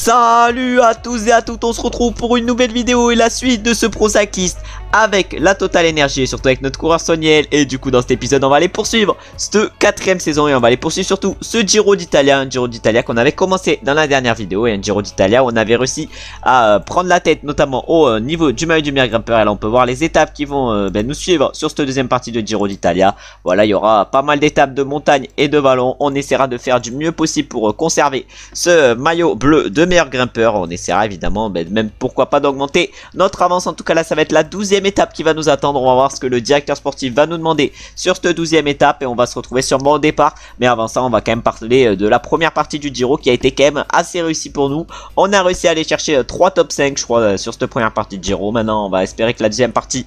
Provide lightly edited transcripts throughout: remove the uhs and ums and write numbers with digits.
Salut à tous et à toutes, on se retrouve pour une nouvelle vidéo et la suite de ce Pro Cycliste avec la Total Energy et surtout avec notre coureur Soniel. Et du coup dans cet épisode on va aller poursuivre cette 4ème saison et on va aller poursuivre surtout ce Giro d'Italia. Un Giro d'Italia qu'on avait commencé dans la dernière vidéo et un Giro d'Italia où on avait réussi à prendre la tête notamment au niveau du maillot du meilleur grimpeur. Et là on peut voir les étapes qui vont nous suivre sur cette deuxième partie de Giro d'Italia. Voilà, il y aura pas mal d'étapes de montagne et de vallon. On essaiera de faire du mieux possible pour conserver ce maillot bleu de meilleur grimpeur. On essaiera évidemment même pourquoi pas d'augmenter notre avance. En tout cas là ça va être la 12ème étape qui va nous attendre. On va voir ce que le directeur sportif va nous demander sur cette 12ème étape et on va se retrouver sûrement au départ. Mais avant ça on va quand même parler de la première partie du Giro qui a été quand même assez réussie pour nous. On a réussi à aller chercher 3 top 5 je crois sur cette première partie de Giro. Maintenant on va espérer que la deuxième partie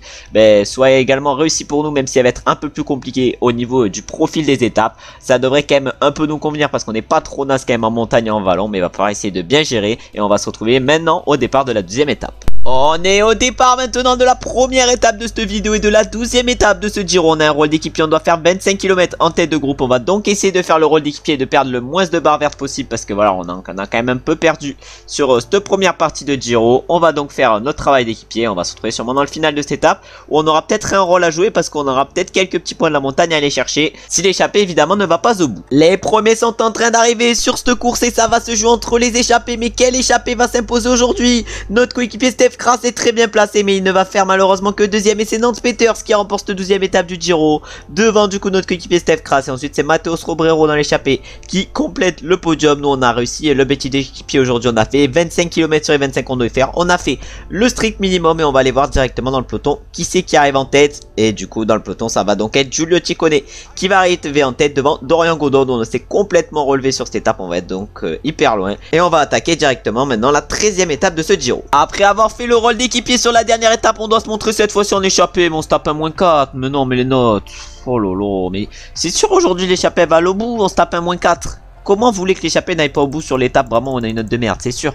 soit également réussie pour nous, même si elle va être un peu plus compliquée au niveau du profil des étapes. Ça devrait quand même un peu nous convenir parce qu'on n'est pas trop naze quand même en montagne et en vallon, mais il va falloir essayer de bien gérer et on va se retrouver maintenant au départ de la deuxième étape. On est au départ maintenant de la première étape de cette vidéo et de la 12ème étape de ce Giro. On a un rôle d'équipier, on doit faire 25 km en tête de groupe. On va donc essayer de faire le rôle d'équipier et de perdre le moins de barres vertes possible parce que voilà, on a quand même un peu perdu sur cette première partie de Giro. On va donc faire notre travail d'équipier. On va se retrouver sûrement dans le final de cette étape où on aura peut-être un rôle à jouer parce qu'on aura peut-être quelques petits points de la montagne à aller chercher si l'échappée évidemment ne va pas au bout. Les premiers sont en train d'arriver sur cette course et ça va se jouer entre les échappés. Mais quelle échappée va s'imposer aujourd'hui? Notre coéquipier Steph Kras est très bien placé mais il ne va faire malheureusement que deuxième et c'est Nance Peters qui remporte cette 12ème étape du Giro devant du coup notre coéquipier Steph Kras. Et ensuite c'est Mateus Robrero dans l'échappée qui complète le podium. Nous on a réussi le petit d'équipier aujourd'hui, on a fait 25 km sur les 25 qu'on devait faire, on a fait le strict minimum et on va aller voir directement dans le peloton qui c'est qui arrive en tête. Et du coup dans le peloton ça va donc être Giulio Ciccone qui va arriver en tête devant Dorian Godon. On s'est complètement relevé sur cette étape, on va être donc hyper loin et on va attaquer directement maintenant la 13ème étape de ce Giro. Après avoir fait le rôle d'équipier sur la dernière étape, on doit se montrer cette fois-ci en échappée. Mais on se tape un -4. Mais non, mais les notes. Oh lolo, mais c'est sûr aujourd'hui l'échappée va aller au bout. On se tape un -4. Comment vous voulez que l'échappée n'aille pas au bout sur l'étape? Vraiment, on a une note de merde, c'est sûr.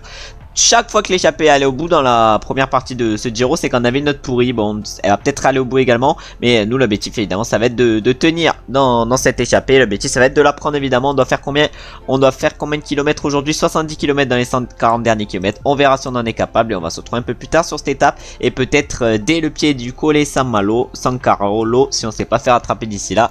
Chaque fois que l'échappée allait au bout dans la première partie de ce Giro, c'est qu'on avait une note pourrie. Bon, elle va peut-être aller au bout également, mais nous l'objectif évidemment ça va être de tenir dans cette échappée. L'objectif ça va être de la prendre évidemment. On doit faire combien de kilomètres aujourd'hui? 70 km dans les 140 derniers kilomètres. On verra si on en est capable et on va se retrouver un peu plus tard sur cette étape et peut-être dès le pied du Colle San Carolo si on ne s'est pas fait rattraper d'ici là.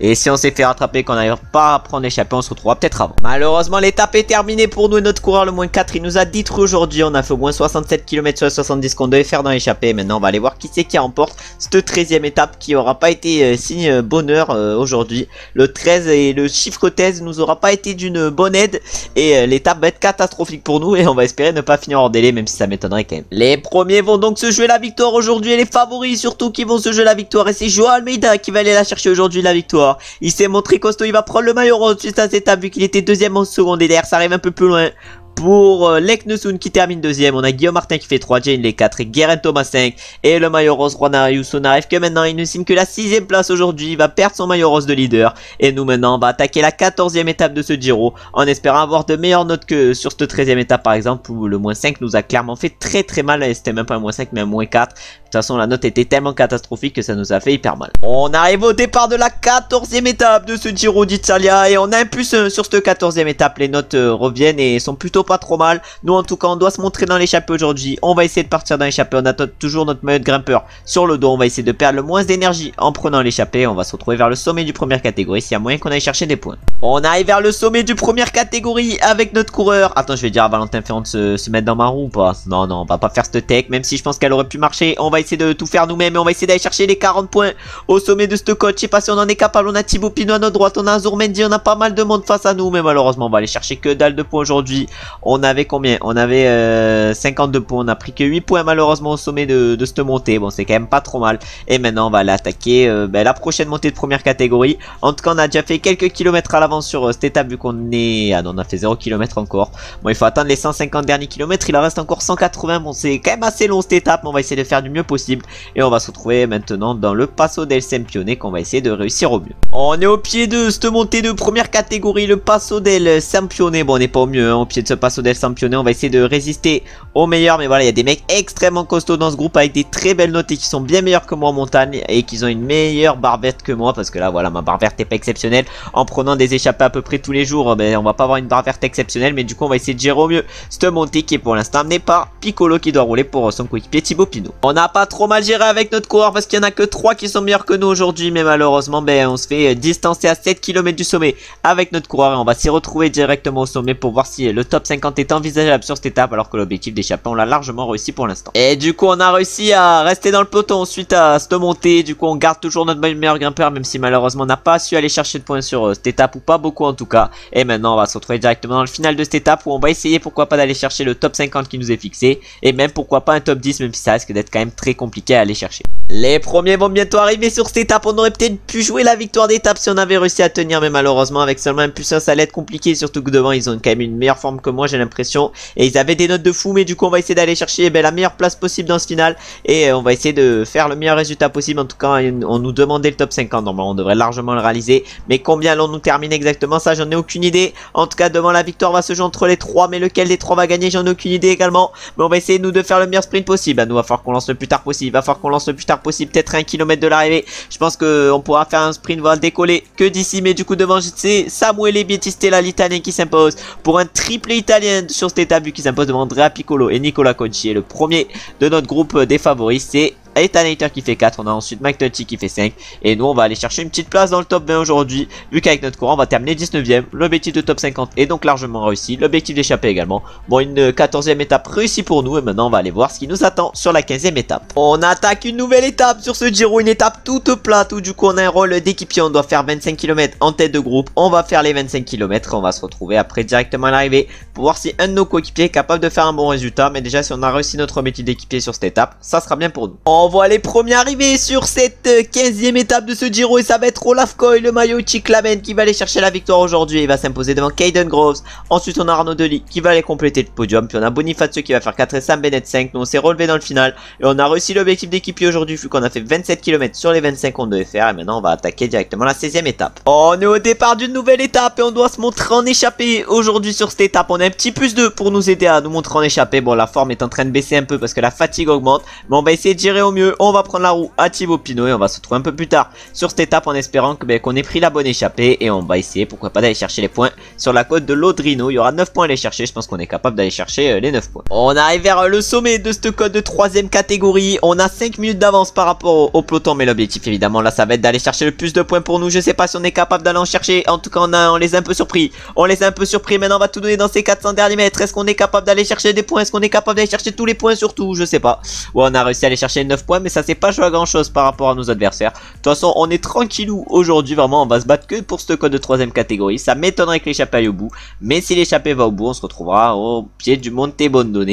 Et si on s'est fait rattraper qu'on n'arrive pas à prendre l'échappée, on se retrouvera peut-être avant. Malheureusement l'étape est terminée pour nous et notre coureur le -4 il nous a détruit aujourd'hui. On a fait au moins 67 km sur les 70 qu'on devait faire dans l'échappée. Maintenant on va aller voir qui c'est qui remporte cette 13ème étape qui aura pas été si bonheur aujourd'hui. Le 13 et le chiffre 13 nous aura pas été d'une bonne aide et l'étape va être catastrophique pour nous et on va espérer ne pas finir hors délai, même si ça m'étonnerait quand même. Les premiers vont donc se jouer la victoire aujourd'hui et les favoris surtout qui vont se jouer la victoire et c'est Joao Almeida qui va aller la chercher aujourd'hui la victoire. Il s'est montré costaud, il va prendre le maillot rose suite à cette étape vu qu'il était deuxième en seconde et derrière ça arrive un peu plus loin. Pour Leknessoun qui termine deuxième, on a Guillaume Martin qui fait 3, Jane les 4 et Guerin Thomas 5 et le maillot rose Juan Ayuso n'arrive que maintenant, il ne signe que la 6ème place aujourd'hui, il va perdre son maillot rose de leader et nous maintenant on va attaquer la 14ème étape de ce Giro en espérant avoir de meilleures notes que sur cette 13ème étape par exemple où le -5 nous a clairement fait très mal et c'était même pas un -5 mais un -4. De toute façon la note était tellement catastrophique que ça nous a fait hyper mal. On arrive au départ de la 14ème étape de ce Giro d'Italia et on a un plus sur cette 14ème étape, les notes reviennent et sont plutôt pas trop mal. Nous en tout cas on doit se montrer dans l'échappée aujourd'hui. On va essayer de partir dans l'échappée. On a toujours notre maillot de grimpeur sur le dos. On va essayer de perdre le moins d'énergie en prenant l'échappée. On va se retrouver vers le sommet du première catégorie s'il y a moyen qu'on aille chercher des points. On arrive vers le sommet du première catégorie avec notre coureur. Attends, je vais dire à Valentin Ferrand de se mettre dans ma roue ou pas? Non, on va pas faire cette tech même si je pense qu'elle aurait pu marcher. On va essayer de tout faire nous-mêmes et on va essayer d'aller chercher les 40 points au sommet de cette côte. Je sais pas si on en est capable. On a Thibaut Pinot à notre droite. On a Azur Mendy. On a pas mal de monde face à nous mais malheureusement on va aller chercher que dalle de points aujourd'hui. On avait combien? On avait 52 points, on a pris que 8 points malheureusement au sommet de cette montée. Bon c'est quand même pas trop mal. Et maintenant on va aller attaquer la prochaine montée de première catégorie. En tout cas on a déjà fait quelques kilomètres à l'avance sur cette étape vu qu'on est... Ah non, on a fait 0 km encore. Bon il faut attendre les 150 derniers kilomètres, il en reste encore 180. Bon c'est quand même assez long cette étape mais on va essayer de faire du mieux possible. Et on va se retrouver maintenant dans le Passo del Sempione qu'on va essayer de réussir au mieux. On est au pied de cette montée de première catégorie, le Passo del Sempione. Bon on n'est pas au mieux hein, au pied de ce Passo face au Del Sampione. On va essayer de résister aux meilleurs. Mais voilà, il y a des mecs extrêmement costauds dans ce groupe avec des très belles notes et qui sont bien meilleurs que moi en montagne. Et qui ont une meilleure barre verte que moi. Parce que là, voilà, ma barre verte n'est pas exceptionnelle. En prenant des échappées à peu près tous les jours, ben, on va pas avoir une barre verte exceptionnelle. Mais du coup, on va essayer de gérer au mieux cette montée qui est pour l'instant amenée par Piccolo qui doit rouler pour son coéquipier Thibaut Pinot. On n'a pas trop mal géré avec notre coureur parce qu'il n'y en a que 3 qui sont meilleurs que nous aujourd'hui. Mais malheureusement, ben, on se fait distancer à 7 km du sommet avec notre coureur. Et on va s'y retrouver directement au sommet pour voir si le top 50 est envisageable sur cette étape. Alors que l'objectif d'échapper, on l'a largement réussi pour l'instant. Et du coup, on a réussi à rester dans le peloton suite à cette montée. Du coup, on garde toujours notre meilleur grimpeur. Même si malheureusement, on n'a pas su aller chercher de points sur cette étape. Ou pas beaucoup en tout cas. Et maintenant, on va se retrouver directement dans le final de cette étape où on va essayer pourquoi pas d'aller chercher le top 50 qui nous est fixé. Et même pourquoi pas un top 10, même si ça risque d'être quand même très compliqué à aller chercher. Les premiers vont bientôt arriver sur cette étape. On aurait peut-être pu jouer la victoire d'étape si on avait réussi à tenir. Mais malheureusement, avec seulement un plus 1, ça allait être compliqué. Surtout que devant, ils ont quand même une meilleure forme que moi, j'ai l'impression. Et ils avaient des notes de fou. Mais du coup, on va essayer d'aller chercher la meilleure place possible dans ce final. Et on va essayer de faire le meilleur résultat possible. En tout cas, on nous demandait le top 50. Normalement, on devrait largement le réaliser. Mais combien allons-nous terminer exactement? Ça, j'en ai aucune idée. En tout cas, devant la victoire va se jouer entre les 3. Mais lequel des 3 va gagner? J'en ai aucune idée également. Mais on va essayer nous de faire le meilleur sprint possible. À nous, va falloir qu'on lance le plus tard possible. Il va falloir qu'on lance le plus tard possible. Peut-être 1 km de l'arrivée. Je pense qu'on pourra faire un sprint, va décoller que d'ici. Mais du coup, devant, c'est Samuele Battistella, l'italien, qui s'impose pour un triplé italien sur cette étape, qui s'impose devant Andrea Piccolo et Nicola Conci. Et le premier de notre groupe des favoris, c'est Ethan Hayter qui fait 4, on a ensuite McNulty qui fait 5. Et nous on va aller chercher une petite place dans le top 20 aujourd'hui. Vu qu'avec notre courant on va terminer 19ème. L'objectif de top 50 est donc largement réussi. L'objectif d'échapper également. Bon, une 14ème étape réussie pour nous. Et maintenant on va aller voir ce qui nous attend sur la 15ème étape. On attaque une nouvelle étape sur ce Giro. Une étape toute plate où du coup on a un rôle d'équipier. On doit faire 25 km en tête de groupe. On va faire les 25 km. On va se retrouver après directement à l'arrivée pour voir si un de nos coéquipiers est capable de faire un bon résultat. Mais déjà si on a réussi notre objectif d'équipier sur cette étape, ça sera bien pour nous. On voit les premiers arrivés sur cette 15ème étape de ce Giro. Et ça va être Olaf Koy, le maillot Cyclamen, qui va aller chercher la victoire aujourd'hui. Il va s'imposer devant Caden Groves. Ensuite on a Arnaud Delis qui va aller compléter le podium. Puis on a Bonifacio qui va faire 4 et Sam Bennett 5. Nous on s'est relevé dans le final. Et on a réussi l'objectif d'équipier aujourd'hui vu qu'on a fait 27 km sur les 25 qu'on devait faire. Et maintenant on va attaquer directement la 16ème étape. On est au départ d'une nouvelle étape et on doit se montrer en échappée aujourd'hui sur cette étape. On a un petit plus 2 pour nous aider à nous montrer en échappée. Bon, la forme est en train de baisser un peu parce que la fatigue augmente. Mais on va essayer de gérer au mieux. On va prendre la roue à Thibaut Pinot et on va se retrouver un peu plus tard sur cette étape en espérant que qu'on ait pris la bonne échappée. Et on va essayer pourquoi pas d'aller chercher les points sur la côte de Lodrino. Il y aura 9 points à aller chercher. Je pense qu'on est capable d'aller chercher les 9 points. On arrive vers le sommet de cette côte de 3ème catégorie. On a 5 minutes d'avance par rapport au peloton. Mais l'objectif évidemment là ça va être d'aller chercher le plus de points pour nous. Je sais pas si on est capable d'aller en chercher. En tout cas on les a un peu surpris. On les a un peu surpris. Maintenant on va tout donner dans ces 400 derniers mètres. Est-ce qu'on est capable d'aller chercher des points? Est-ce qu'on est capable d'aller chercher tous les points surtout? Je sais pas. Ouais, on a réussi à aller chercher 9 points. Mais ça c'est pas joué à grand chose par rapport à nos adversaires. De toute façon on est tranquillou aujourd'hui. Vraiment on va se battre que pour cette code de 3ème catégorie. Ça m'étonnerait que l'échappée aille au bout. Mais si l'échappée va au bout on se retrouvera au pied du Monte Bondone.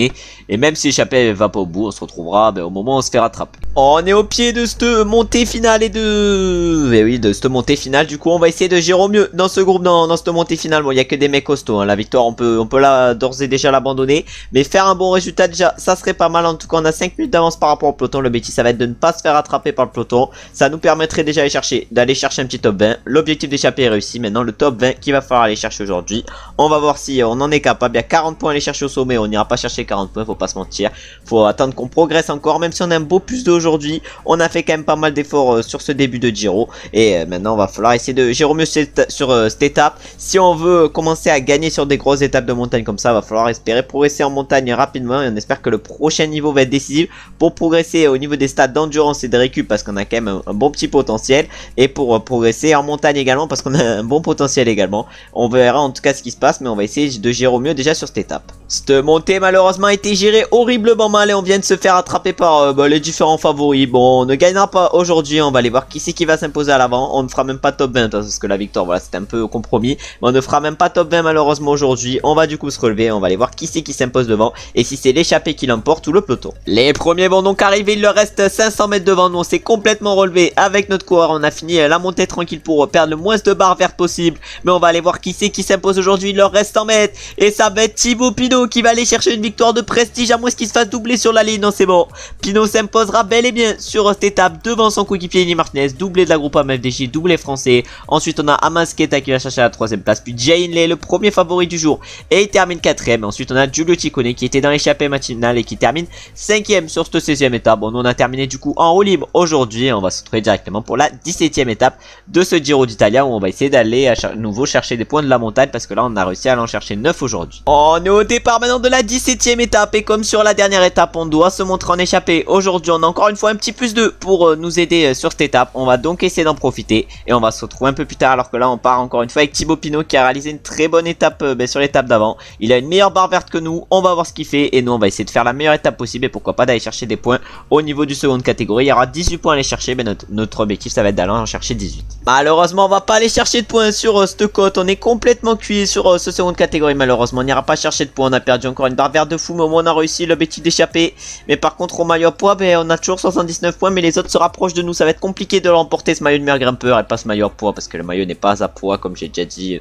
Et même si l'échappée va pas au bout on se retrouvera au moment où on se fait rattraper. On est au pied de cette montée finale et de cette montée finale. Du coup on va essayer de gérer au mieux dans ce groupe, dans cette montée finale. Bon il y a que des mecs costauds hein. La victoire on peut d'ores et déjà l'abandonner. Mais faire un bon résultat déjà ça serait pas mal. En tout cas on a 5 minutes d'avance par rapport au peloton. L'objectif ça va être de ne pas se faire rattraper par le peloton. Ça nous permettrait déjà d'aller chercher un petit top 20. L'objectif d'échapper est réussi. Maintenant le top 20 qu'il va falloir aller chercher aujourd'hui. On va voir si on en est capable. Il y a 40 points à aller chercher au sommet. On n'ira pas chercher 40 points, faut pas se mentir. Faut attendre qu'on progresse encore. Même si on a un beau plus de aujourd'hui, on a fait quand même pas mal d'efforts sur ce début de Giro. Et maintenant on va falloir essayer de gérer au mieux sur cette étape. Si on veut commencer à gagner sur des grosses étapes de montagne comme ça, il va falloir espérer progresser en montagne rapidement. Et on espère que le prochain niveau va être décisif pour progresser au niveau des stats d'endurance et de récup, parce qu'on a quand même un bon petit potentiel. Et pour progresser en montagne également, parce qu'on a un bon potentiel également. On verra en tout cas ce qui se passe, mais on va essayer de gérer au mieux déjà sur cette étape. Cette montée malheureusement a été gérée horriblement mal et on vient de se faire attraper par les différents favoris. Bon, on ne gagnera pas aujourd'hui. On va aller voir qui c'est qui va s'imposer à l'avant. On ne fera même pas top 20 parce que la victoire, voilà, c'était un peu compromis. Mais on ne fera même pas top 20 malheureusement aujourd'hui. On va du coup se relever. On va aller voir qui c'est qui s'impose devant et si c'est l'échappée qui l'emporte ou le peloton. Les premiers vont donc arriver. Il leur reste 500 mètres devant nous. On s'est complètement relevé avec notre coureur. On a fini la montée tranquille pour perdre le moins de barres vertes possible. Mais on va aller voir qui c'est qui s'impose aujourd'hui. Il leur reste 100 mètres et ça va être Thibaut Pinot qui va aller chercher une victoire de prestige, à moins qu'il se fasse doubler sur la ligne. Non, c'est bon. Pinot s'imposera bel et bien sur cette étape devant son coéquipier Eli Martinez, doublé de la groupe FDJ, doublé français. Ensuite on a Amasketa qui va chercher la 3ème place, puis Jay Hindley, le premier favori du jour, et il termine 4ème. Ensuite on a Giulio Ciccone qui était dans l'échappée matinale et qui termine 5ème sur cette 16ème étape. Bon, nous on a terminé du coup en roue libre aujourd'hui, on va se retrouver directement pour la 17ème étape de ce Giro d'Italia où on va essayer d'aller à nouveau chercher des points de la montagne parce que là on a réussi à en chercher 9 aujourd'hui. On est au départ maintenant de la 17ème étape et comme sur la dernière étape on doit se montrer en échappée. Aujourd'hui on a encore une fois un petit plus 2 pour nous aider sur cette étape. On va donc essayer d'en profiter et on va se retrouver un peu plus tard alors que là on part encore une fois avec Thibaut Pinot qui a réalisé une très bonne étape sur l'étape d'avant. Il a une meilleure barre verte que nous, on va voir ce qu'il fait et nous on va essayer de faire la meilleure étape possible et pourquoi pas d'aller chercher des points au niveau du seconde catégorie. Il y aura 18 points à aller chercher, mais notre objectif ça va être d'aller en chercher 18. Malheureusement on va pas aller chercher de points sur cette côte, on est complètement cuit sur ce seconde catégorie. Malheureusement on n'ira pas chercher de points, on a perdu encore une barre verte de fou mais au moins on a réussi l'objectif d'échapper. Mais par contre au maillot à poids on a toujours 79 points mais les autres se rapprochent de nous, ça va être compliqué de remporter ce maillot de meilleur grimpeur et pas ce maillot à poids parce que le maillot n'est pas à poids comme j'ai déjà dit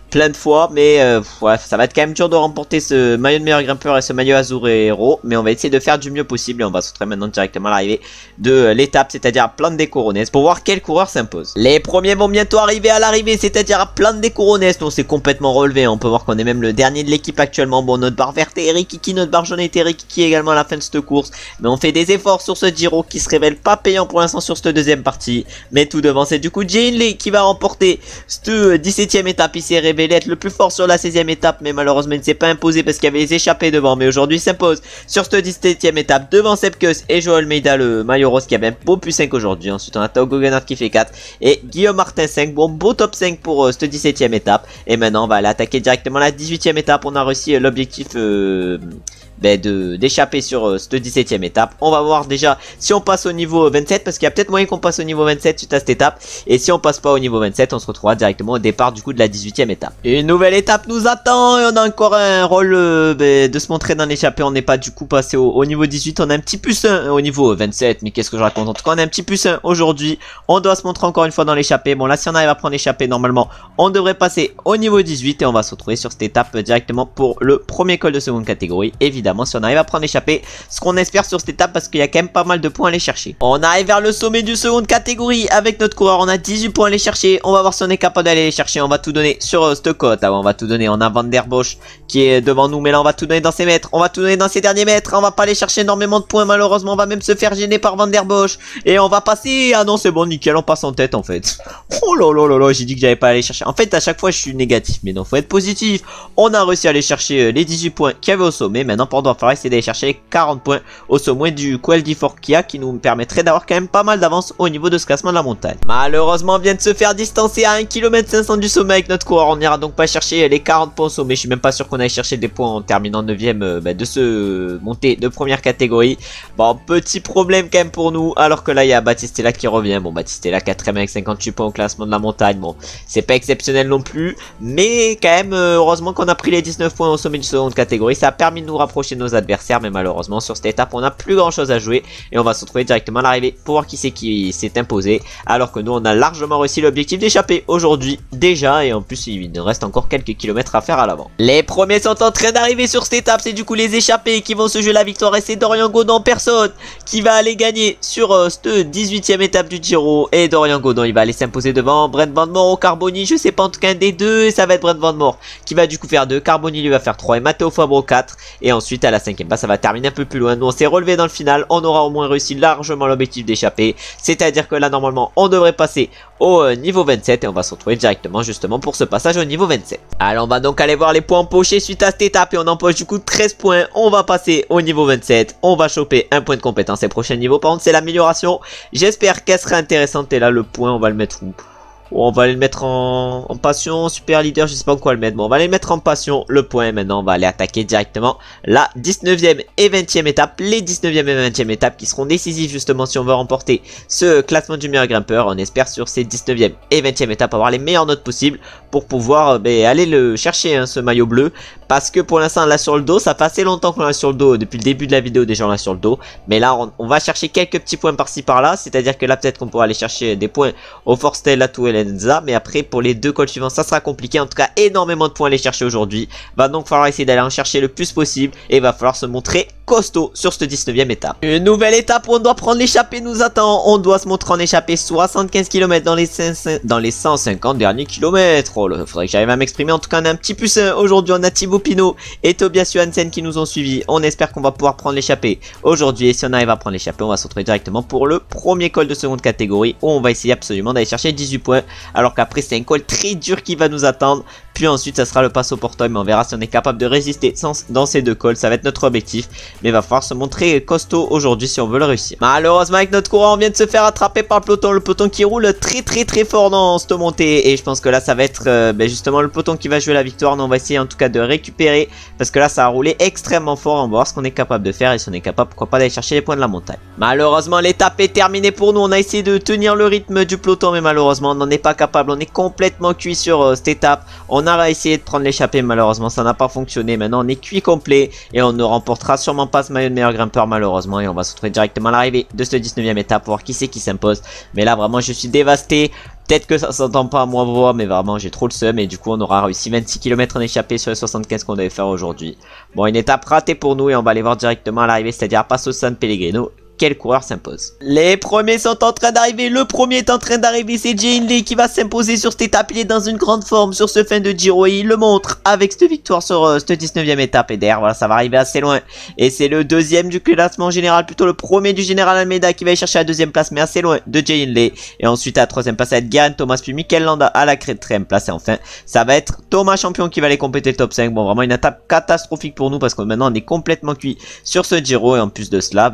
plein de fois, mais ouais, ça va être quand même dur de remporter ce maillot de meilleur grimpeur et ce maillot Azzurro, mais on va essayer de faire du mieux possible et on va se retrouver maintenant directement à l'arrivée de l'étape, c'est-à-dire à Plan des Corones, pour voir quel coureur s'impose. Les premiers vont bientôt arriver à l'arrivée, c'est-à-dire à Plan des Corones, on s'est complètement relevé, on peut voir qu'on est même le dernier de l'équipe actuellement. Bon, notre barre verte est Eric Kiki, notre barre jaune est Eric Kiki également à la fin de cette course, mais on fait des efforts sur ce Giro qui se révèle pas payant pour l'instant sur cette deuxième partie, mais tout devant c'est du coup Jay Hindley qui va remporter cette 17ème étape. Il s'est révélé être le plus fort sur la 16ème étape mais malheureusement il ne s'est pas imposé parce qu'il y avait les échappés devant, mais aujourd'hui il s'impose sur cette 17ème étape devant Sepp Kuss et Joao Almeida, le maillot rose qui avait un beau plus 5 aujourd'hui. Ensuite on a Tao Geoghegan qui fait 4 et Guillaume Martin 5. Bon, beau top 5 pour cette 17ème étape et maintenant on va aller attaquer directement la 18ème étape. On a réussi l'objectif d'échapper sur cette 17ème étape. On va voir déjà si on passe au niveau 27 parce qu'il y a peut-être moyen qu'on passe au niveau 27 suite à cette étape, et si on passe pas au niveau 27 on se retrouvera directement au départ du coup de la 18ème étape. Une nouvelle étape nous attend et on a encore un rôle de se montrer dans l'échappée. On n'est pas du coup passé au niveau 18, on a un petit plus 1 au niveau 27, mais qu'est-ce que je raconte, en tout cas on a un petit plus 1 aujourd'hui. On doit se montrer encore une fois dans l'échappée. Bon là si on arrive à prendre l'échappée normalement on devrait passer au niveau 18 et on va se retrouver sur cette étape directement pour le premier col de seconde catégorie. Évidemment si on arrive à prendre l'échappée, ce qu'on espère sur cette étape parce qu'il y a quand même pas mal de points à aller chercher. On arrive vers le sommet du seconde catégorie avec notre coureur, on a 18 points à aller chercher. On va voir si on est capable d'aller les chercher. On va tout donner sur cette côte. On va tout donner. On a Van der Bosch qui est devant nous, mais là on va tout donner dans ses mètres, on va tout donner dans ses derniers mètres. On va pas aller chercher énormément de points malheureusement, on va même se faire gêner par Van der Bosch et on va passer. Ah non c'est bon, nickel, on passe en tête en fait. Oh là là là là, j'ai dit que j'avais pas à aller chercher. En fait à chaque fois je suis négatif, mais non, faut être positif. On a réussi à aller chercher les 18 points qu'il y avait au sommet. Maintenant pour il faudra essayer d'aller chercher les 40 points au sommet du Quel di Forchia qui nous permettrait d'avoir quand même pas mal d'avance au niveau de ce classement de la montagne. Malheureusement on vient de se faire distancer à 1 km 500 du sommet avec notre coureur. On n'ira donc pas chercher les 40 points au sommet. Je suis même pas sûr qu'on aille chercher des points en terminant 9ème de ce montée de première catégorie. Bon, petit problème quand même pour nous, alors que là il y a Battistella qui revient. Bon, Battistella 4ème avec 58 points au classement de la montagne. Bon, c'est pas exceptionnel non plus, mais quand même heureusement qu'on a pris les 19 points au sommet de seconde catégorie. Ça a permis de nous rapprocher de nos adversaires, mais malheureusement sur cette étape on n'a plus grand chose à jouer et on va se retrouver directement à l'arrivée pour voir qui c'est qui s'est imposé, alors que nous on a largement réussi l'objectif d'échapper aujourd'hui déjà, et en plus il nous reste encore quelques kilomètres à faire à l'avant. Les premiers sont en train d'arriver sur cette étape, c'est du coup les échappés qui vont se jouer la victoire et c'est Dorian Godon personne qui va aller gagner sur cette 18ème étape du Giro, et Dorian Godon il va aller s'imposer devant Brent Van Moor au Carboni, je sais pas en tout cas un des deux, et ça va être Brent Van Moor qui va du coup faire 2, Carboni lui va faire 3 et Matteo Fabro 4, et ensuite à la 5ème base ça va terminer un peu plus loin. Nous on s'est relevé dans le final, on aura au moins réussi largement l'objectif d'échapper, c'est à dire que là normalement on devrait passer au niveau 27 et on va se retrouver directement justement pour ce passage au niveau 27. Alors on va donc aller voir les points empochés suite à cette étape et on empoche du coup 13 points. On va passer au niveau 27, on va choper un point de compétence et prochain niveau. Par contre c'est l'amélioration, j'espère qu'elle sera intéressante, et là le point on va le mettre où? On va aller le mettre en passion, super leader, je sais pas quoi le mettre. Bon, on va aller le mettre en passion, le point. Maintenant, on va aller attaquer directement la 19ème et 20ème étape. Les 19ème et 20ème étapes qui seront décisives justement si on veut remporter ce classement du meilleur grimpeur. On espère sur ces 19ème et 20ème étapes avoir les meilleures notes possibles pour pouvoir aller le chercher, hein, ce maillot bleu. Parce que pour l'instant, là sur le dos, ça fait assez longtemps qu'on l'a sur le dos. Depuis le début de la vidéo, déjà on l'a sur le dos. Mais là, on va chercher quelques petits points par-ci par-là. C'est-à-dire que là, peut-être qu'on pourra aller chercher des points au Forstel, la Tour Lenza. Mais après, pour les 2 cols suivants, ça sera compliqué. En tout cas, énormément de points à aller chercher aujourd'hui. Va donc falloir essayer d'aller en chercher le plus possible. Et va falloir se montrer costaud sur cette 19e étape. Une nouvelle étape où on doit prendre l'échappée nous attend. On doit se montrer en échappée 75 km dans les 150 derniers kilomètres. Oh, faudrait que j'arrive à m'exprimer. En tout cas, on a un petit plus 1. Aujourd'hui, on a Thibaut Pinot et Tobias Johansen qui nous ont suivis. On espère qu'on va pouvoir prendre l'échappée aujourd'hui. Et si on arrive à prendre l'échappée, on va se retrouver directement pour le premier col de seconde catégorie où on va essayer absolument d'aller chercher 18 points. Alors qu'après, c'est un col très dur qui va nous attendre. Puis ensuite, ça sera le passe au portail. Mais on verra si on est capable de résister dans ces 2 cols. Ça va être notre objectif. Mais il va falloir se montrer costaud aujourd'hui si on veut le réussir. Malheureusement, avec notre coureur, on vient de se faire attraper par le peloton. Le peloton qui roule très fort dans cette montée. Et je pense que là, ça va être justement le peloton qui va jouer la victoire. On va essayer en tout cas de récupérer. Parce que là, ça a roulé extrêmement fort. On va voir ce qu'on est capable de faire. Et si on est capable, pourquoi pas d'aller chercher les points de la montagne. Malheureusement, l'étape est terminée pour nous. On a essayé de tenir le rythme du peloton. Mais malheureusement, on n'en est pas capable. On est complètement cuit sur cette étape. On a essayé de prendre l'échappée. Malheureusement, ça n'a pas fonctionné. Maintenant, on est cuit complet. Et on ne remportera sûrement pas ce maillot de meilleur grimpeur malheureusement. Et on va se retrouver directement à l'arrivée de cette 19e étape pour voir qui c'est qui s'impose. Mais là, vraiment, je suis dévasté. Peut-être que ça s'entend pas à moi voix, mais vraiment j'ai trop le seum. Et du coup on aura réussi 26 km en échappée sur les 75 qu'on devait faire aujourd'hui. Bon, une étape ratée pour nous et on va aller voir directement à l'arrivée, c'est-à-dire à Passo San Pellegrino. Quel coureur s'impose? Les premiers sont en train d'arriver. Le premier est en train d'arriver. C'est Jay Hindley qui va s'imposer sur cette étape. Il est dans une grande forme sur ce fin de Giro. Et il le montre avec cette victoire sur cette 19e étape. Et derrière, voilà, ça va arriver assez loin. Et c'est le deuxième du classement général. Plutôt le premier du général Almeida qui va aller chercher la 2e place. Mais assez loin de Jay Hindley. Et ensuite à la 3e place, ça va être Geraint Thomas. Puis Mikel Landa à la 4e place. Et enfin, ça va être Thomas Champion qui va aller compléter le top 5. Bon, vraiment une étape catastrophique pour nous. Parce que maintenant, on est complètement cuit sur ce Giro. Et en plus de cela,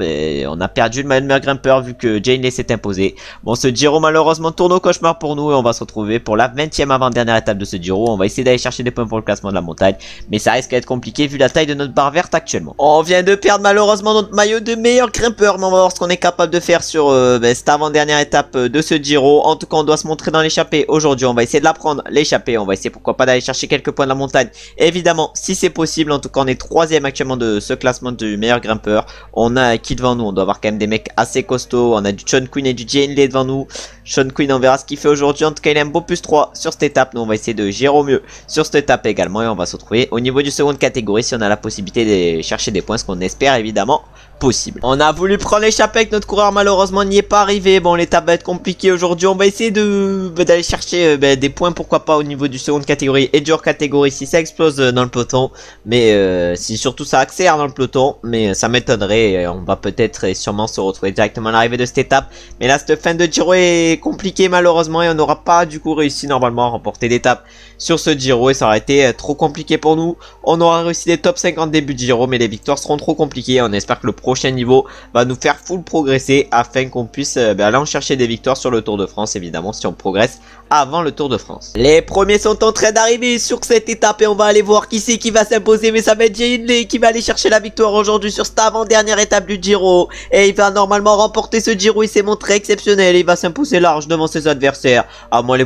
on a perdu le maillot de meilleur grimpeur vu que Jay Hindley s'est imposé. Bon, ce Giro malheureusement tourne au cauchemar pour nous et on va se retrouver pour la 20e avant-dernière étape de ce Giro. On va essayer d'aller chercher des points pour le classement de la montagne, mais ça risque d'être compliqué vu la taille de notre barre verte actuellement. On vient de perdre malheureusement notre maillot de meilleur grimpeur, mais on va voir ce qu'on est capable de faire sur cette avant-dernière étape de ce Giro. En tout cas, on doit se montrer dans l'échappée aujourd'hui. On va essayer de la prendre, l'échappée. On va essayer pourquoi pas d'aller chercher quelques points de la montagne. Évidemment, si c'est possible. En tout cas, on est 3e actuellement de ce classement du meilleur grimpeur. On a qui devant nous? On doit avoir quand même des mecs assez costauds. On a du Sean Quinn et du Jay Hindley devant nous. Sean Quinn, on verra ce qu'il fait aujourd'hui. En tout cas, il a un beau plus 3 sur cette étape. Nous, on va essayer de gérer au mieux sur cette étape également. Et on va se retrouver au niveau du seconde catégorie si on a la possibilité de chercher des points, ce qu'on espère évidemment possible. On a voulu prendre l'échappée avec notre coureur, malheureusement n'y est pas arrivé. Bon, l'étape va être compliquée aujourd'hui. On va essayer d'aller chercher des points, pourquoi pas au niveau du seconde catégorie et du hors catégorie si ça explose dans le peloton. Mais si surtout ça accélère dans le peloton, mais ça m'étonnerait. On va peut-être et sûrement se retrouver directement à l'arrivée de cette étape. Mais là, cette fin de Giro est compliquée malheureusement et on n'aura pas du coup réussi normalement à remporter l'étape sur ce Giro et ça aurait été trop compliqué pour nous. On aura réussi des top 50 début de Giro, mais les victoires seront trop compliquées. On espère que le prochain niveau va nous faire full progresser afin qu'on puisse aller en chercher des victoires sur le Tour de France, évidemment si on progresse avant le Tour de France. Les premiers sont en train d'arriver sur cette étape et on va aller voir qui c'est qui va s'imposer, mais ça va être Jay Hindley qui va aller chercher la victoire aujourd'hui sur cette avant-dernière étape du Giro et il va normalement remporter ce Giro. Il s'est montré exceptionnel, il va s'imposer large devant ses adversaires. Ah, moi on les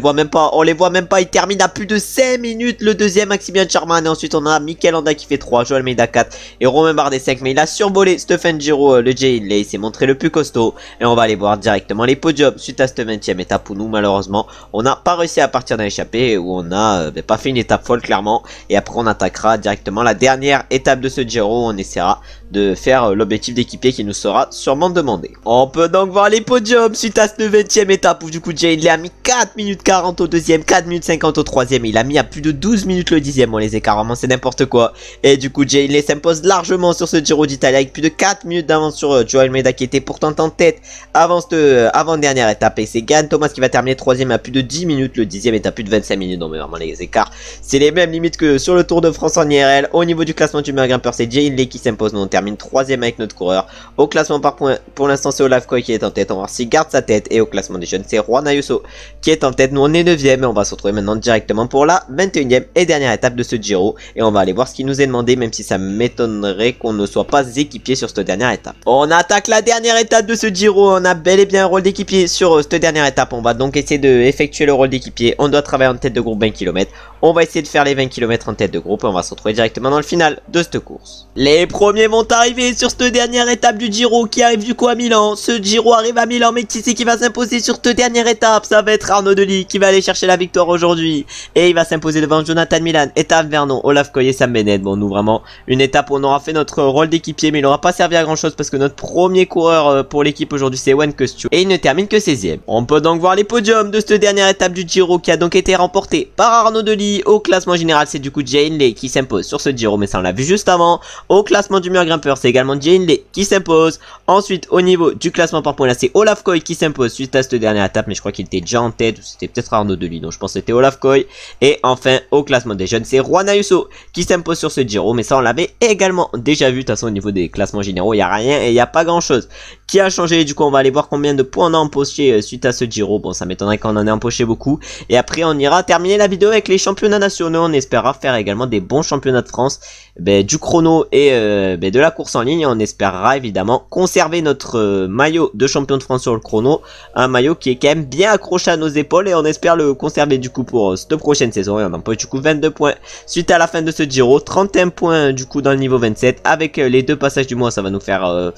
voit même pas, il termine à plus de 5 minutes le deuxième Maximilian Charman et ensuite on a Mikel Landa qui fait 3, Joao Almeida 4 et Romain Bardet 5, mais il a survolé Stephen Giro, le Jay Hindley, il s'est montré le plus costaud et on va aller voir directement les podiums suite à cette 20e étape où nous malheureusement on n'a pas réussi à partir d'un échappé, où on a pas fait une étape folle clairement, et après on attaquera directement la dernière étape de ce Giro, on essaiera de faire l'objectif d'équipier qui nous sera sûrement demandé. On peut donc voir les podiums suite à cette 20e étape où du coup Jay Hindley a mis 4 minutes 40 au deuxième, 4 minutes 50 au troisième, il a mis à plus de 12 minutes le dixième. Bon, les écarts vraiment c'est n'importe quoi, et du coup Jay Hindley s'impose largement sur ce Giro d'Italie avec plus de 4 minutes d'avance sur Joao Almeida qui était pourtant en tête avant cette avant-dernière étape, et c'est Geraint Thomas qui va terminer troisième à plus de 10 minutes, le dixième est à plus de 25 minutes, donc mais vraiment les écarts c'est les mêmes limites que sur le Tour de France en IRL. Au niveau du classement du meilleur grimpeur, c'est Jay Hindley qui s'impose, nous on termine 3ème avec notre coureur. Au classement par points, pour l'instant c'est Olaf Koy qui est en tête, on va voir s'il garde sa tête, et au classement des jeunes c'est Juan Ayuso qui est en tête, nous on est 9ème et on va se retrouver maintenant directement pour la 21ème et dernière étape de ce Giro, et on va aller voir ce qui nous est demandé, même si ça m'étonnerait qu'on ne soit pas équipier sur cette dernière étape. On attaque la dernière étape de ce Giro, on a bel et bien un rôle d'équipier sur cette dernière étape, on va donc essayer de effectuer le rôle d'équipier, on doit travailler en tête de groupe 20 km, On va essayer de faire les 20 km en tête de groupe et on va se retrouver directement dans le final de cette course. Les premiers vont arriver sur cette dernière étape du Giro qui arrive du coup à Milan. Ce Giro arrive à Milan, mais qui c'est qui va s'imposer sur cette dernière étape? Ça va être Arnaud Delis qui va aller chercher la victoire aujourd'hui. Et il va s'imposer devant Jonathan Milan, Ethan Vernon, Olaf Koy et Sam Bennett. Bon, nous vraiment une étape où on aura fait notre rôle d'équipier, mais il n'aura pas servi à grand chose parce que notre premier coureur pour l'équipe aujourd'hui c'est Ewan Kostyo. Et il ne termine que 16ème. On peut donc voir les podiums de cette dernière étape du Giro qui a donc été remportée par Arnaud Delis. Au classement général, c'est du coup Jay Hindley qui s'impose sur ce Giro, mais ça on l'a vu juste avant. Au classement du meilleur grimpeur, c'est également Jay Hindley qui s'impose. Ensuite, au niveau du classement par points, là c'est Olaf Koy qui s'impose suite à cette dernière étape, mais je crois qu'il était déjà en tête, ou c'était peut-être Arnaud Delis, donc je pense que c'était Olaf Koy. Et enfin, au classement des jeunes, c'est Juan Ayuso qui s'impose sur ce Giro, mais ça on l'avait également déjà vu. De toute façon, au niveau des classements généraux, il n'y a rien et il n'y a pas grand chose qui a changé. Du coup, on va aller voir combien de points on a empoché suite à ce Giro. Bon, ça m'étonnerait qu'on en ait empoché beaucoup. Et après, on ira terminer la vidéo avec les championnats nationaux. On espérera faire également des bons championnats de France, du chrono et de la course en ligne. On espérera évidemment conserver notre maillot de champion de France sur le chrono, un maillot qui est quand même bien accroché à nos épaules, et on espère le conserver du coup pour cette prochaine saison. Et on empoche du coup 22 points suite à la fin de ce Giro, 31 points du coup dans le niveau 27. Avec les deux passages du mois, ça va nous faire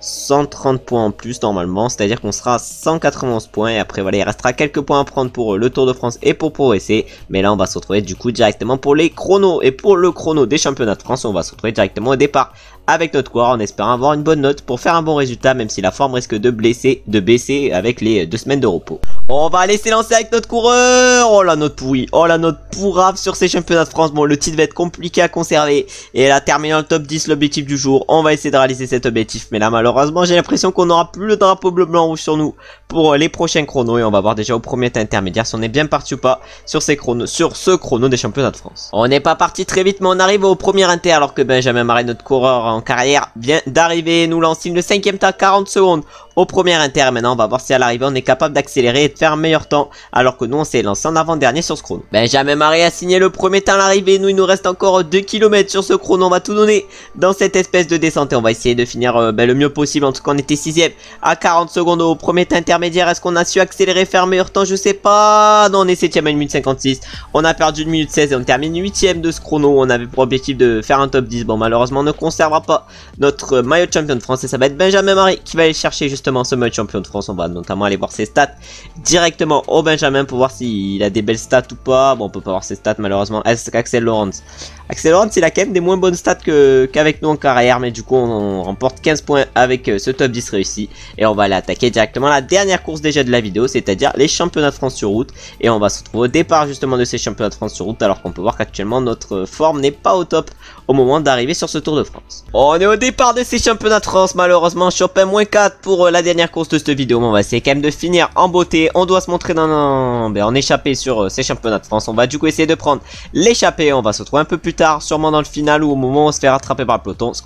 130 points en plus normalement, c'est à dire qu'on sera à 191 points. Et après voilà, il restera quelques points à prendre pour le Tour de France et pour progresser, mais là on va se retrouver du coup directement pour les chronos. Et pour le chrono des championnats de France, on va se retrouver directement au départ avec notre coureur en espérant avoir une bonne note pour faire un bon résultat, même si la forme risque de baisser avec les 2 semaines de repos. On va aller s'élancer avec notre coureur. Oh la note pourrie, oh la note pourrave sur ces championnats de France. Bon, le titre va être compliqué à conserver, et là terminer dans le top 10, l'objectif du jour. On va essayer de réaliser cet objectif, mais là malheureusement j'ai l'impression qu'on n'aura plus le drapeau bleu blanc rouge sur nous pour les prochains chronos. Et on va voir déjà au premier intermédiaire si on est bien parti ou pas sur ces chronos, sur ce chrono des championnats de France. On n'est pas parti très vite, mais on arrive au premier inter alors que Benjamin Marais, notre coureur en carrière, vient d'arriver. Nous lancons le 5ème temps, 40 secondes au premier inter. Maintenant on va voir si à l'arrivée on est capable d'accélérer et de faire un meilleur temps, alors que nous on s'est lancé en avant-dernier sur ce chrono. Benjamin Marais a signé le premier temps à l'arrivée. Nous il nous reste encore 2 km sur ce chrono. On va tout donner dans cette espèce de descente et on va essayer de finir le mieux possible. En tout cas on était 6ème à 40 secondes au premier temps intermédiaire. Est-ce qu'on a su accélérer, faire un meilleur temps? Je sais pas. Non, on est 7ème à 1 minute 56. On a perdu 1 minute 16 et on termine 8ème de ce chrono. On avait pour objectif de faire un top 10. Bon, malheureusement on ne conservera pas notre maillot de champion de France, et ça va être Benjamin Marais qui va aller chercher justement ce maillot de champion de France. On va notamment aller voir ses stats directement au Benjamin pour voir s'il a des belles stats ou pas. Bon, on peut pas voir ses stats malheureusement. Est-ce qu'Axel Lawrence, il a quand même des moins bonnes stats qu'avec nous en carrière, mais du coup on remporte 15 points avec ce top 10 réussi. Et on va aller attaquer directement la dernière course déjà de la vidéo, c'est-à-dire les championnats de France sur route. Et on va se retrouver au départ justement de ces championnats de France sur route, alors qu'on peut voir qu'actuellement notre forme n'est pas au top au moment d'arriver sur ce Tour de France. On est au départ de ces championnats de France, malheureusement Chopin-4 pour la dernière course de cette vidéo, mais on va essayer quand même de finir en beauté. On doit se montrer en échappée sur ces championnats de France. On va du coup essayer de prendre l'échappée. On va se retrouver un peu plus tard, sûrement dans le final, ou au moment où on se fait rattraper par le peloton, ce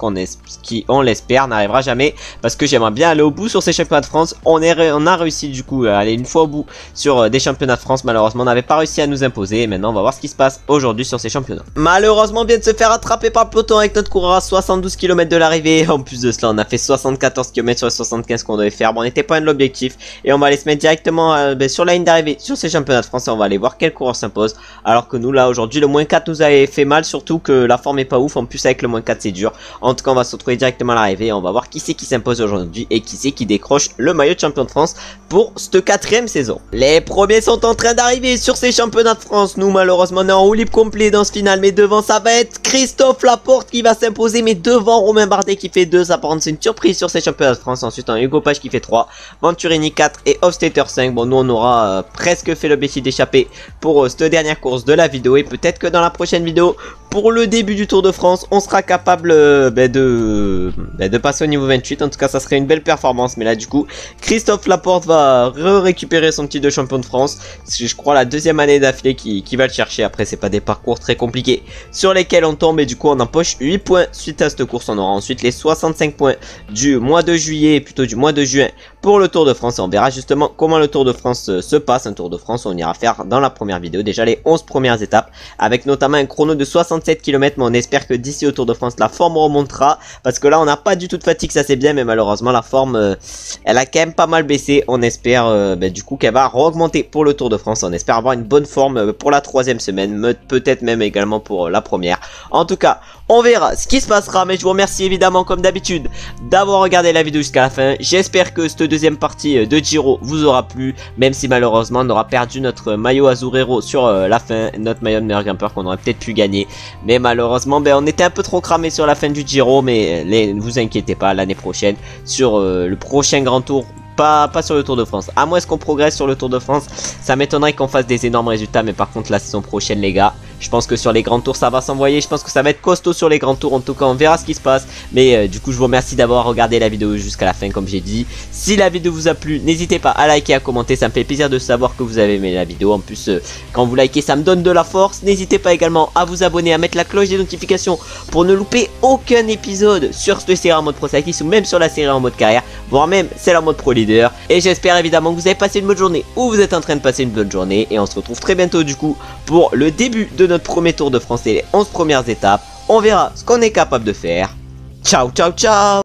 qui on l'espère n'arrivera jamais, parce que j'aimerais bien aller au bout sur ces championnats de France. On a réussi du coup à aller une fois au bout sur des championnats de France. Malheureusement on n'avait pas réussi à nous imposer, et maintenant on va voir ce qui se passe aujourd'hui sur ces championnats. Malheureusement on vient de se faire rattraper par le peloton avec notre coureur à 72 km de l'arrivée. En plus de cela on a fait 74 km sur les 75 qu'on devait faire. Bon, on n'était pas loin de l'objectif, et on va aller se mettre directement sur la ligne d'arrivée sur ces championnats de France, et on va aller voir quel coureur s'impose, alors que nous là aujourd'hui le moins 4 nous avait fait mal, surtout que la forme est pas ouf. En plus avec le moins 4 c'est dur. En tout cas on va se retrouver directement à l'arrivée, on va voir qui c'est qui s'impose aujourd'hui et qui c'est qui décroche le maillot de champion de France pour cette 4ème saison. Les premiers sont en train d'arriver sur ces championnats de France. Nous malheureusement on est en roue libre complet dans ce final, mais devant ça va être Christophe Laporte qui va s'imposer, mais devant Romain Bardet qui fait 2. Ça par contre c'est une surprise sur ces championnats de France. Ensuite on a Hugo Page qui fait 3, Venturini 4 et Hofstetter 5. Bon, nous on aura presque fait l'objectif d'échapper pour cette dernière course de la vidéo, et peut-être que dans la prochaine vidéo, pour le début du Tour de France, on sera capable de passer au niveau 28. En tout cas ça serait une belle performance. Mais là du coup Christophe Laporte va récupérer son titre de champion de France. C'est, je crois, la 2e année d'affilée qui va le chercher. Après c'est pas des parcours très compliqués sur lesquels on tombe, et du coup on empoche 8 points suite à cette course. On aura ensuite les 65 points du mois de juillet, plutôt du mois de juin pour le Tour de France. On verra justement comment le Tour de France se passe. Un Tour de France, on ira faire dans la première vidéo déjà les 11 premières étapes, avec notamment un chrono de 67 km. Mais on espère que d'ici au Tour de France, la forme remontera, parce que là on n'a pas du tout de fatigue, ça c'est bien, mais malheureusement la forme elle a quand même pas mal baissé. On espère du coup qu'elle va augmenter pour le Tour de France. On espère avoir une bonne forme pour la 3e semaine, peut-être même également pour la première. En tout cas, on verra ce qui se passera, mais je vous remercie évidemment comme d'habitude d'avoir regardé la vidéo jusqu'à la fin. J'espère que cette deuxième partie de Giro vous aura plu, même si malheureusement on aura perdu notre maillot Azurero sur la fin, notre maillot de meilleur grimpeur qu'on aurait peut-être pu gagner. Mais malheureusement on était un peu trop cramé sur la fin du Giro, mais ne vous inquiétez pas, l'année prochaine sur le prochain Grand Tour, pas sur le Tour de France. À moins qu'on progresse sur le Tour de France, ça m'étonnerait qu'on fasse des énormes résultats. Mais par contre la saison prochaine les gars, je pense que sur les grands tours ça va s'envoyer. Je pense que ça va être costaud sur les grands tours. En tout cas on verra ce qui se passe. Mais du coup je vous remercie d'avoir regardé la vidéo jusqu'à la fin comme j'ai dit. Si la vidéo vous a plu, n'hésitez pas à liker, à commenter. Ça me fait plaisir de savoir que vous avez aimé la vidéo. En plus quand vous likez ça me donne de la force. N'hésitez pas également à vous abonner, à mettre la cloche des notifications pour ne louper aucun épisode sur cette série en mode pro cycliste, ou même sur la série en mode carrière, voire même celle en mode pro leader. Et j'espère évidemment que vous avez passé une bonne journée, ou vous êtes en train de passer une bonne journée. Et on se retrouve très bientôt du coup pour le début de notre premier Tour de France et les 11 premières étapes. On verra ce qu'on est capable de faire. Ciao ciao ciao.